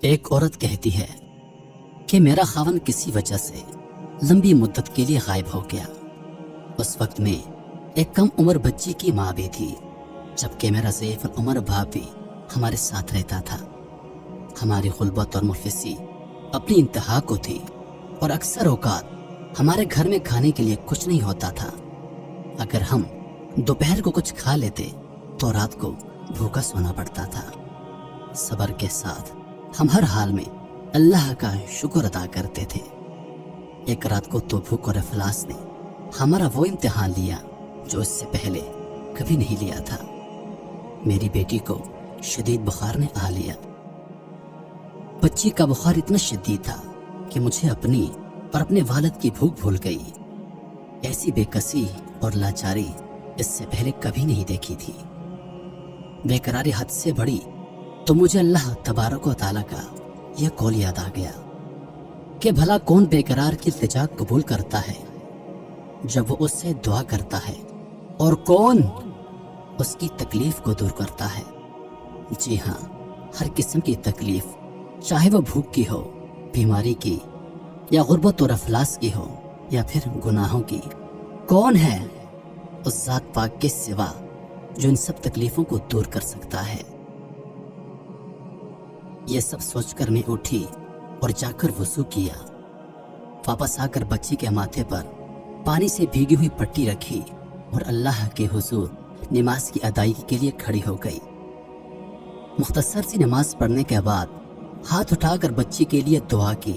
ایک عورت کہتی ہے کہ میرا خاون کسی وجہ سے لمبی مدت کے لیے غائب ہو گیا۔ اس وقت میں ایک کم عمر بچی کی ماں بھی تھی، جبکہ میرا ضعیف العمر باپ بھی ہمارے ساتھ رہتا تھا۔ ہماری غربت اور مفلسی اپنی انتہا کو تھی، اور اکثر اوقات ہمارے گھر میں کھانے کے لیے کچھ نہیں ہوتا تھا۔ اگر ہم دوپہر کو کچھ کھا لیتے تو رات کو بھوکا سونا پڑتا تھا۔ صبر کے ساتھ ہم ہر حال میں اللہ کا شکر ادا کرتے تھے۔ ایک رات کو تو بھوک اور افلاس نے ہمارا وہ امتحان لیا جو اس سے پہلے کبھی نہیں لیا تھا۔ میری بیٹی کو شدید بخار نے آ لیا۔ بچی کا بخار اتنا شدید تھا کہ مجھے اپنی اور اپنے والد کی بھوک بھول گئی۔ ایسی بے کسی اور لاچاری اس سے پہلے کبھی نہیں دیکھی تھی۔ بے قراری حد سے بڑی تو مجھے اللہ تبارک و تعالیٰ کا یہ قول یاد آ گیا کہ بھلا کون بے قرار کی التجا قبول کرتا ہے جب وہ اس سے دعا کرتا ہے، اور کون اس کی تکلیف کو دور کرتا ہے۔ جی ہاں، ہر قسم کی تکلیف، چاہے وہ بھوک کی ہو، بیماری کی، یا غربت اور افلاس کی ہو، یا پھر گناہوں کی، کون ہے اس ذات پاک کے سوا جو ان سب تکلیفوں کو دور کر سکتا ہے۔ یہ سب سوچ کر میں اٹھی اور جا کر وضو کیا۔ واپس آ کر بچی کے ماتھے پر پانی سے بھیگی ہوئی پٹی رکھی اور اللہ کے حضور نماز کی ادائیگی کے لیے کھڑی ہو گئی۔ مختصر سی نماز پڑھنے کے بعد ہاتھ اٹھا کر بچی کے لیے دعا کی،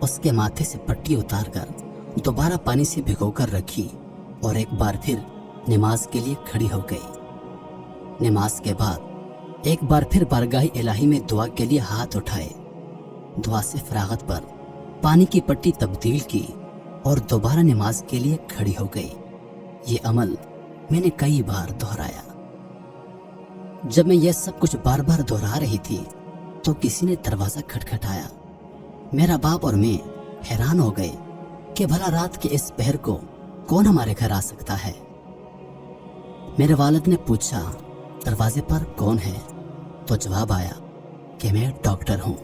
اس کے ماتھے سے پٹی اتار کر دوبارہ پانی سے بھگو کر رکھی اور ایک بار پھر نماز کے لیے کھڑی ہو گئی۔ نماز کے بعد ایک بار پھر بارگاہ الہی میں دعا کے لیے ہاتھ اٹھائے۔ دعا سے فراغت پر پانی کی پٹی تبدیل کی اور دوبارہ نماز کے لیے کھڑی ہو گئی۔ یہ عمل میں نے کئی بار دہرایا۔ جب میں یہ سب کچھ بار بار دہرا رہی تھی تو کسی نے دروازہ کھٹکھٹایا۔ میرا باپ اور میں حیران ہو گئے کہ بھلا رات کے اس پہر کو کون ہمارے گھر آ سکتا ہے۔ میرے والد نے پوچھا، دروازے پر کون ہے؟ تو جواب آیا کہ میں ڈاکٹر ہوں۔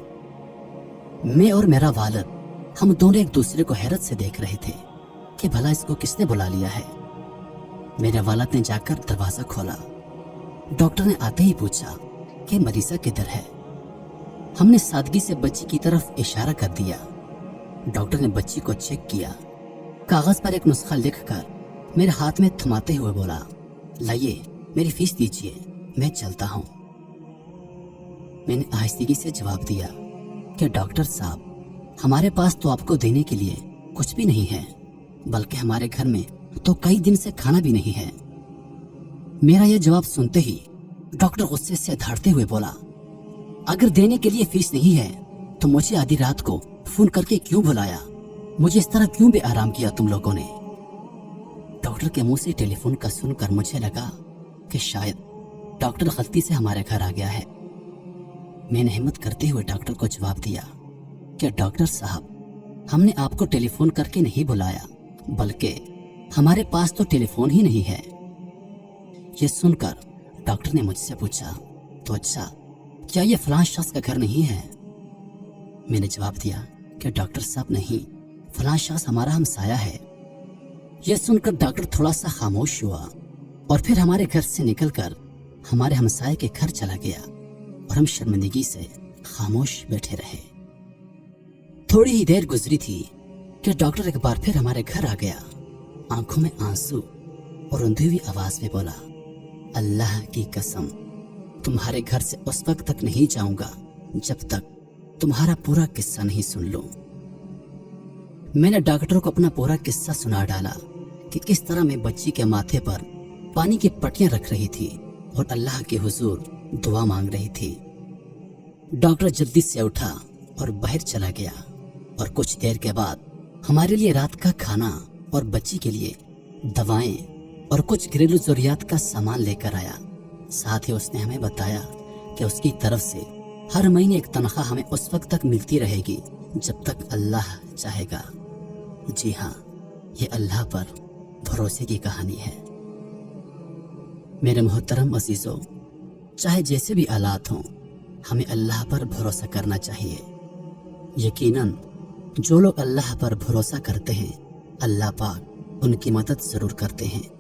میں اور میرا والد ہم دونوں ایک دوسرے کو حیرت سے دیکھ رہے تھے کہ بھلا اس کو کس نے بلا لیا ہے۔ میرے والد نے جا کر دروازہ کھولا۔ ڈاکٹر نے آتے ہی پوچھا کہ مریضہ کدھر ہے۔ ہم نے سادگی سے بچی کی طرف اشارہ کر دیا۔ ڈاکٹر نے بچی کو چیک کیا، کاغذ پر ایک نسخہ لکھ کر میرے ہاتھ میں تھماتے ہوئے بولا، لائیے میری فیس دیجیے، میں چلتا ہوں۔ میں نے آہستگی سے جواب دیا کہ ڈاکٹر صاحب، ہمارے پاس تو آپ کو دینے کے لیے کچھ بھی نہیں ہے، بلکہ ہمارے گھر میں تو کئی دن سے کھانا بھی نہیں ہے۔ میرا یہ جواب سنتے ہی ڈاکٹر غصے سے دھاڑتے ہوئے بولا، اگر دینے کے لیے فیس نہیں ہے تو مجھے آدھی رات کو فون کر کے کیوں بلایا؟ مجھے اس طرح کیوں بے آرام کیا تم لوگوں نے؟ ڈاکٹر کے منہ سے ٹیلی فون کا سن کر مجھے لگا کہ شاید ڈاکٹر غلطی سے ہمارے گھر آ گیا ہے۔ میں نے ہمت کرتے ہوئے ڈاکٹر کو جواب دیا کہ ڈاکٹر صاحب، ہم نے آپ کو ٹیلی فون کر کے نہیں بلایا، بلکہ ہمارے پاس تو ٹیلی فون ہی نہیں ہے۔ یہ سن کر ڈاکٹر نے مجھ سے پوچھا، تو اچھا کیا یہ فلاں شخص کا گھر نہیں ہے؟ میں نے جواب دیا کہ ڈاکٹر صاحب نہیں، فلاں شخص ہمارا ہمسایہ ہے۔ یہ سن کر ڈاکٹر تھوڑا سا خاموش ہوا اور پھر ہمارے گھر سے نکل کر ہمارے ہمسائے کے گھر چلا گیا اور ہم شرمندگی سے خاموش بیٹھے رہے۔ تھوڑی ہی دیر گزری تھی کہ ڈاکٹر ایک بار پھر ہمارے گھر آ گیا، آنکھوں میں آنسو اور رندھی ہوئی آواز میں بولا، اللہ کی قسم، تمہارے گھر سے اس وقت تک نہیں جاؤں گا جب تک تمہارا پورا قصہ نہیں سن لوں۔ میں نے ڈاکٹر کو اپنا پورا قصہ سنا ڈالا کہ کس طرح میں بچی کے ماتھے پر پانی کی پٹیاں رکھ رہی تھی اور اللہ کے حضور دعا مانگ رہی تھی۔ ڈاکٹر جلدی سے اٹھا اور باہر چلا گیا اور کچھ دیر کے بعد ہمارے لیے رات کا کھانا اور بچی کے لیے دوائیں اور کچھ گھریلو ضروریات کا سامان لے کر آیا۔ ساتھ ہی اس نے ہمیں بتایا کہ اس کی طرف سے ہر مہینے ایک تنخواہ ہمیں اس وقت تک ملتی رہے گی جب تک اللہ چاہے گا۔ جی ہاں، یہ اللہ پر بھروسے کی کہانی ہے۔ میرے محترم عزیزو، چاہے جیسے بھی حالات ہوں، ہمیں اللہ پر بھروسہ کرنا چاہیے۔ یقیناً جو لوگ اللہ پر بھروسہ کرتے ہیں اللہ پاک ان کی مدد ضرور کرتے ہیں۔